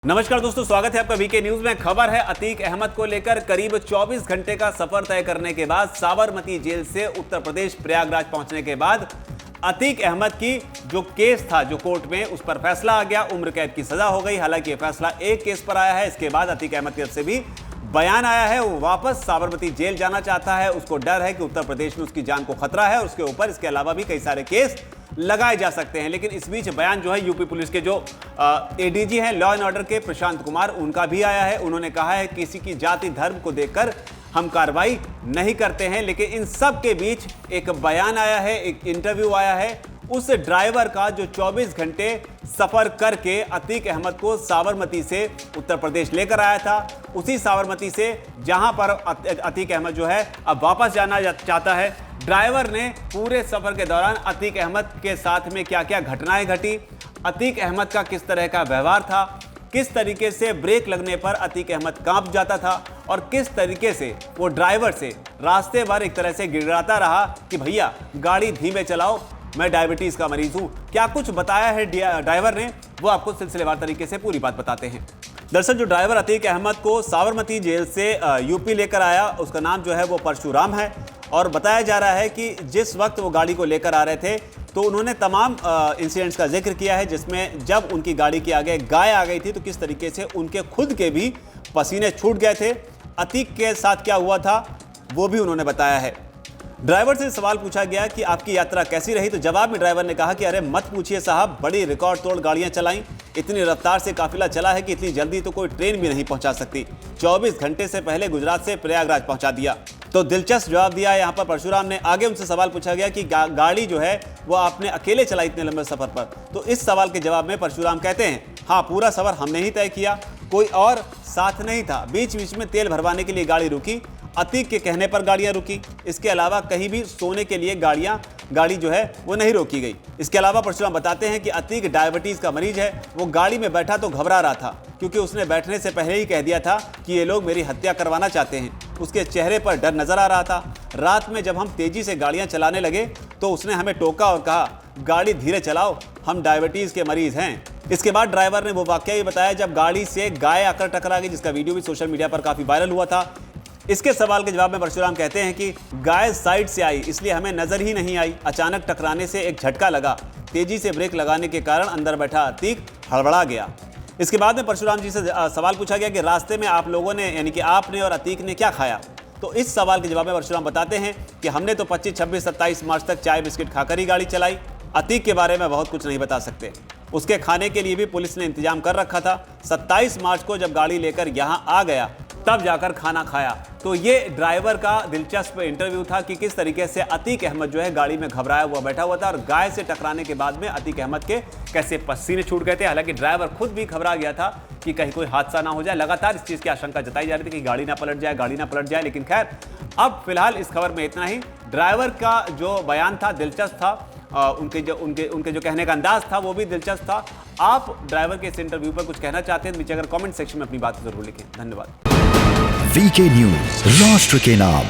नमस्कार दोस्तों, स्वागत है आपका वीके न्यूज में। खबर है अतीक अहमद को लेकर। करीब 24 घंटे का सफर तय करने के बाद साबरमती जेल से उत्तर प्रदेश प्रयागराज पहुंचने के बाद अतीक अहमद की जो केस था, जो कोर्ट में, उस पर फैसला आ गया। उम्र कैद की सजा हो गई। हालांकि यह फैसला एक केस पर आया है। इसके बाद अतीक अहमद की तरफ से भी बयान आया है। वो वापस साबरमती जेल जाना चाहता है। उसको डर है कि उत्तर प्रदेश में उसकी जान को खतरा है। उसके ऊपर इसके अलावा भी कई सारे केस लगाए जा सकते हैं। लेकिन इस बीच बयान जो है यूपी पुलिस के जो एडीजी हैं लॉ एंड ऑर्डर के, प्रशांत कुमार, उनका भी आया है। उन्होंने कहा है किसी की जाति धर्म को देखकर हम कार्रवाई नहीं करते हैं। लेकिन इन सब के बीच एक बयान आया है, एक इंटरव्यू आया है उस ड्राइवर का जो 24 घंटे सफर करके अतीक अहमद को साबरमती से उत्तर प्रदेश लेकर आया था। उसी साबरमती से जहां पर अतीक अहमद जो है अब वापस जाना चाहता है। ड्राइवर ने पूरे सफर के दौरान अतीक अहमद के साथ में क्या क्या घटनाएं घटी, अतीक अहमद का किस तरह का व्यवहार था, किस तरीके से ब्रेक लगने पर अतीक अहमद कांप जाता था और किस तरीके से वो ड्राइवर से रास्ते भर एक तरह से गिड़गिड़ाता रहा कि भैया गाड़ी धीमे चलाओ, मैं डायबिटीज का मरीज हूं। क्या कुछ बताया है ड्राइवर ने, वो आपको सिलसिलेवार तरीके से पूरी बात बताते हैं। दरअसल जो ड्राइवर अतीक अहमद को साबरमती जेल से यूपी लेकर आया, उसका नाम जो है वो परशुराम है। और बताया जा रहा है कि जिस वक्त वो गाड़ी को लेकर आ रहे थे तो उन्होंने तमाम इंसिडेंट्स का जिक्र किया है, जिसमें जब उनकी गाड़ी के आगे गाय आ गई थी तो किस तरीके से उनके खुद के भी पसीने छूट गए थे। अतीक के साथ क्या हुआ था वो भी उन्होंने बताया है। ड्राइवर से सवाल पूछा गया कि आपकी यात्रा कैसी रही, तो जवाब में ड्राइवर ने कहा कि अरे मत पूछिए साहब, बड़ी रिकॉर्ड तोड़ गाड़ियां चलाई, इतनी रफ्तार से काफिला चला है कि इतनी जल्दी तो कोई ट्रेन भी नहीं पहुंचा सकती। 24 घंटे से पहले गुजरात से प्रयागराज पहुंचा दिया। तो दिलचस्प जवाब दिया यहाँ पर परशुराम ने। आगे उनसे सवाल पूछा गया कि गाड़ी जो है वो आपने अकेले चलाई इतने लंबे सफर पर, तो इस सवाल के जवाब में परशुराम कहते हैं, हाँ, पूरा सफर हमने ही तय किया, कोई और साथ नहीं था। बीच बीच में तेल भरवाने के लिए गाड़ी रुकी, अतीक के कहने पर गाड़ियां रुकी। इसके अलावा कहीं भी सोने के लिए गाड़ी जो है वो नहीं रोकी गई। इसके अलावा परशुराम बताते हैं कि अतीक डायबिटीज का मरीज है। वो गाड़ी में बैठा तो घबरा रहा था क्योंकि उसने बैठने से पहले ही कह दिया था कि ये लोग मेरी हत्या करवाना चाहते हैं। उसके चेहरे पर डर नजर आ रहा था। रात में जब हम तेजी से गाड़ियां चलाने लगे तो उसने हमें टोका और कहा, गाड़ी धीरे चलाओ, हम डायबिटीज के मरीज हैं। इसके बाद ड्राइवर ने वो वाकया भी बताया जब गाड़ी से गाय आकर टकरा गई, जिसका वीडियो भी सोशल मीडिया पर काफी वायरल हुआ था। इसके सवाल के जवाब में परशुराम कहते हैं कि गाय साइड से आई, इसलिए हमें नजर ही नहीं आई। अचानक टकराने से एक झटका लगा, तेजी से ब्रेक लगाने के कारण अंदर बैठा अतीक हड़बड़ा गया। इसके बाद में परशुराम जी से सवाल पूछा गया कि रास्ते में आप लोगों ने, यानी कि आपने और अतीक ने, क्या खाया। तो इस सवाल के जवाब में परशुराम बताते हैं कि हमने तो 25, 26, 27 मार्च तक चाय बिस्किट खाकर ही गाड़ी चलाई। अतीक के बारे में बहुत कुछ नहीं बता सकते। उसके खाने के लिए भी पुलिस ने इंतजाम कर रखा था। 27 मार्च को जब गाड़ी लेकर यहाँ आ गया तब जाकर खाना खाया। तो ये ड्राइवर का दिलचस्प इंटरव्यू था कि किस तरीके से अतीक अहमद जो है गाड़ी में घबराया हुआ बैठा हुआ था और गाय से टकराने के बाद में अतीक अहमद के कैसे पसीने छूट गए थे। हालांकि ड्राइवर खुद भी घबरा गया था कि कहीं कोई हादसा ना हो जाए। लगातार इस चीज़ की आशंका जताई जा रही थी कि गाड़ी ना पलट जाए। लेकिन खैर, अब फिलहाल इस खबर में इतना ही। ड्राइवर का जो बयान था दिलचस्प था, उनके जो कहने का अंदाज था वो भी दिलचस्प था। आप ड्राइवर के इस इंटरव्यू पर कुछ कहना चाहते हैं नीचे अगर कमेंट सेक्शन में अपनी बात जरूर लिखें। धन्यवाद। वीके न्यूज, राष्ट्र के नाम।